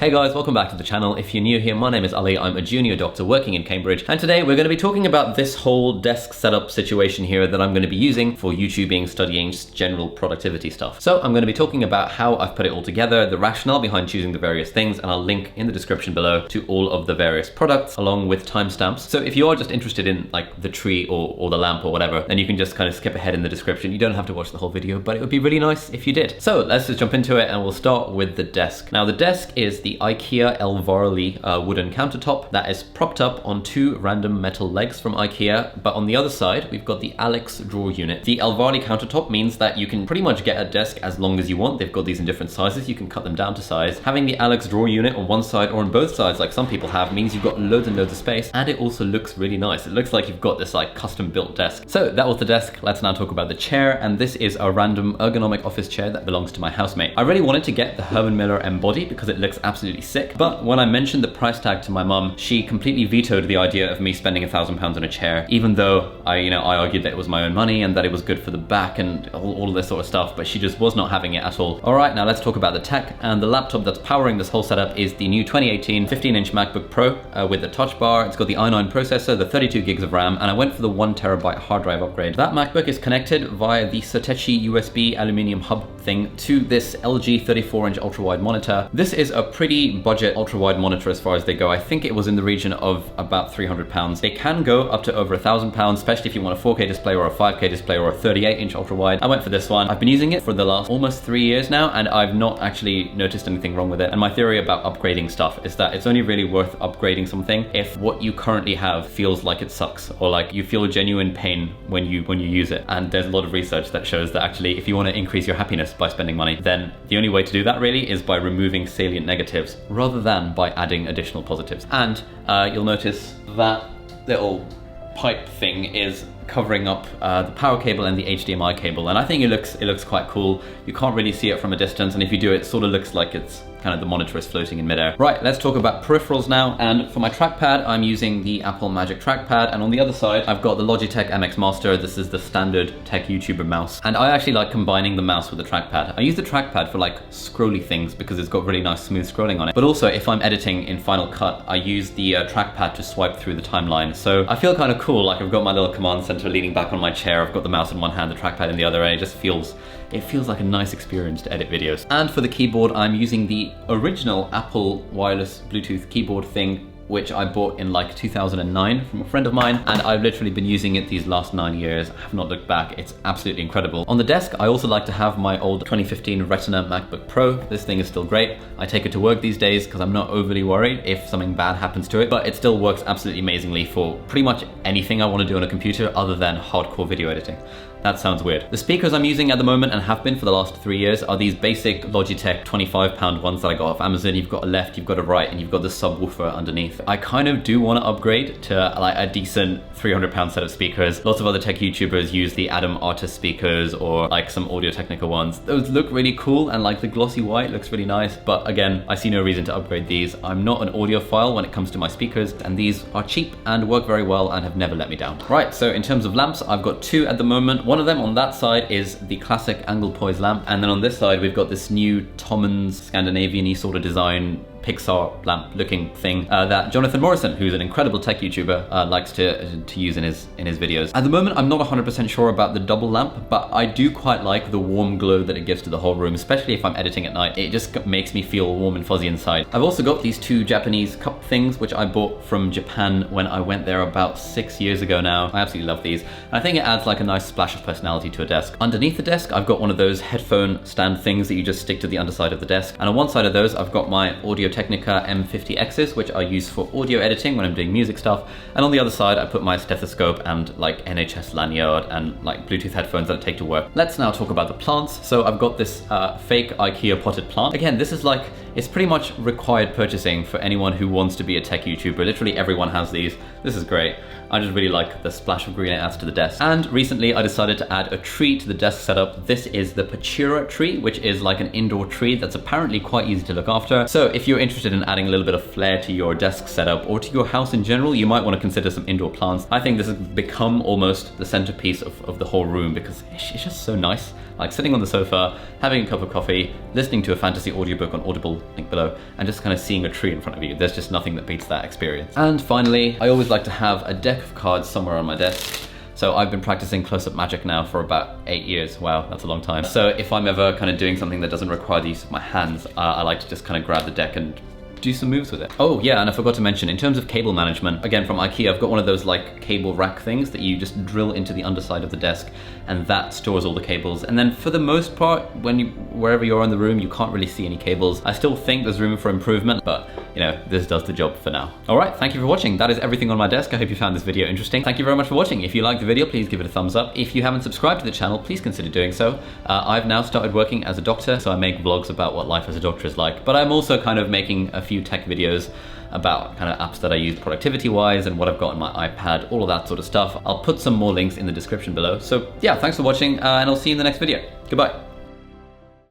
Hey guys, welcome back to the channel. If you're new here, my name is Ali. I'm a junior doctor working in Cambridge, and today we're going to be talking about this whole desk setup situation here that I'm going to be using for YouTubing, studying, just general productivity stuff. So I'm going to be talking about how I've put it all together, the rationale behind choosing the various things, and I'll link in the description below to all of the various products along with timestamps. So if you are just interested in like the tree or the lamp or whatever, then you can just kind of skip ahead in the description. You don't have to watch the whole video, but it would be really nice if you did. So let's just jump into it, and we'll start with the desk. Now the desk is the Ikea wooden countertop that is propped up on two random metal legs from Ikea, but on the other side we've got the Alex drawer unit. The countertop means that you can pretty much get a desk as long as you want. They've got these in different sizes, you can cut them down to size. Having the Alex drawer unit on one side or on both sides like some people have means you've got loads and loads of space, and it also looks really nice. It looks like you've got this like custom built desk. So that was the desk. Let's now talk about the chair, and this is a random ergonomic office chair that belongs to my housemate. I really wanted to get the Herman Miller M body because it looks absolutely sick, but when I mentioned the price tag to my mum, she completely vetoed the idea of me spending £1,000 on a chair, even though I argued that it was my own money and that it was good for the back and all of this sort of stuff, but she just was not having it at all. All right, now let's talk about the tech, and the laptop that's powering this whole setup is the new 2018 15-inch MacBook Pro with a touch bar. It's got the i9 processor, the 32 gigs of RAM, and I went for the 1TB hard drive upgrade. That MacBook is connected via the Satechi USB Aluminium hub thing to this LG 34-inch ultrawide monitor. This is a pretty budget ultrawide monitor as far as they go. I think it was in the region of about £300. They can go up to over £1,000, especially if you want a 4K display or a 5K display or a 38-inch ultrawide. I went for this one. I've been using it for the last almost 3 years now, and I've not actually noticed anything wrong with it. And my theory about upgrading stuff is that it's only really worth upgrading something if what you currently have feels like it sucks, or like you feel genuine pain when you use it. And there's a lot of research that shows that actually if you want to increase your happiness by spending money, then the only way to do that really is by removing salient negatives rather than by adding additional positives. And you'll notice that little pipe thing is covering up the power cable and the HDMI cable, and I think it looks quite cool. You can't really see it from a distance, and if you do, it sort of looks like it's kind of the monitor is floating in midair. Right, let's talk about peripherals now, and for my trackpad I'm using the Apple Magic Trackpad, and on the other side I've got the Logitech MX Master. This is the standard tech YouTuber mouse, and I actually like combining the mouse with the trackpad. I use the trackpad for like scrolly things because it's got really nice smooth scrolling on it, but also if I'm editing in Final Cut I use the trackpad to swipe through the timeline. So I feel kind of cool, like I've got my little command center leaning back on my chair, I've got the mouse in one hand, the trackpad in the other, and it just feels like a nice experience to edit videos. And for the keyboard I'm using the original Apple wireless Bluetooth keyboard thing, which I bought in like 2009 from a friend of mine, and I've literally been using it these last 9 years. I have not looked back. It's absolutely incredible. On the desk, I also like to have my old 2015 Retina MacBook Pro. This thing is still great. I take it to work these days because I'm not overly worried if something bad happens to it, but it still works absolutely amazingly for pretty much anything I want to do on a computer other than hardcore video editing. That sounds weird. The speakers I'm using at the moment, and have been for the last 3 years, are these basic Logitech £25 ones that I got off Amazon. You've got a left, you've got a right, and you've got the subwoofer underneath. I kind of do want to upgrade to like a decent £300 set of speakers. Lots of other tech YouTubers use the Adam Artist speakers or like some AudioTechnica ones. Those look really cool, and like the glossy white looks really nice, but again, I see no reason to upgrade these. I'm not an audiophile when it comes to my speakers, and these are cheap and work very well and have never let me down. Right, so in terms of lamps, I've got two at the moment. One of them on that side is the classic Anglepoise lamp, and then on this side we've got this new Tommens Scandinavian-y sort of design Pixar lamp looking thing that Jonathan Morrison, who's an incredible tech YouTuber, likes to use in his videos. At the moment I'm not 100% sure about the double lamp, but I do quite like the warm glow that it gives to the whole room, especially if I'm editing at night. It just makes me feel warm and fuzzy inside. I've also got these two Japanese cup things which I bought from Japan when I went there about 6 years ago now. I absolutely love these, and I think it adds like a nice splash of personality to a desk. Underneath the desk I've got one of those headphone stand things that you just stick to the underside of the desk, and on one side of those I've got my AudioTechnica M50x's, which I use for audio editing when I'm doing music stuff, and on the other side I put my stethoscope and like NHS lanyard and like Bluetooth headphones that I take to work. Let's now talk about the plants. So I've got this fake Ikea potted plant. Again, this is like, it's pretty much required purchasing for anyone who wants to be a tech YouTuber. Literally everyone has these. This is great. I just really like the splash of green it adds to the desk. And recently I decided to add a tree to the desk setup. This is the Pachira tree, which is like an indoor tree that's apparently quite easy to look after. So if you're interested in adding a little bit of flair to your desk setup or to your house in general, you might want to consider some indoor plants. I think this has become almost the centerpiece of the whole room because it's just so nice. like sitting on the sofa, having a cup of coffee, listening to a fantasy audiobook on Audible, link below, and just kind of seeing a tree in front of you. There's just nothing that beats that experience. And finally, I always like to have a deck of cards somewhere on my desk. So I've been practicing close-up magic now for about 8 years. Wow, that's a long time. So if I'm ever kind of doing something that doesn't require the use of my hands, I like to just kind of grab the deck and do some moves with it. Oh yeah, and I forgot to mention, in terms of cable management, again from Ikea, I've got one of those like cable rack things that you just drill into the underside of the desk, and that stores all the cables. And then for the most part, wherever you're in the room, you can't really see any cables. I still think there's room for improvement, but you know, this does the job for now. All right, thank you for watching. That is everything on my desk. I hope you found this video interesting. Thank you very much for watching. If you liked the video, please give it a thumbs up. If you haven't subscribed to the channel, please consider doing so. I've now started working as a doctor, so I make vlogs about what life as a doctor is like, but I'm also kind of making a few tech videos about kind of apps that I use productivity-wise and what I've got on my iPad, all of that sort of stuff. I'll put some more links in the description below. So yeah, thanks for watching, and I'll see you in the next video. Goodbye.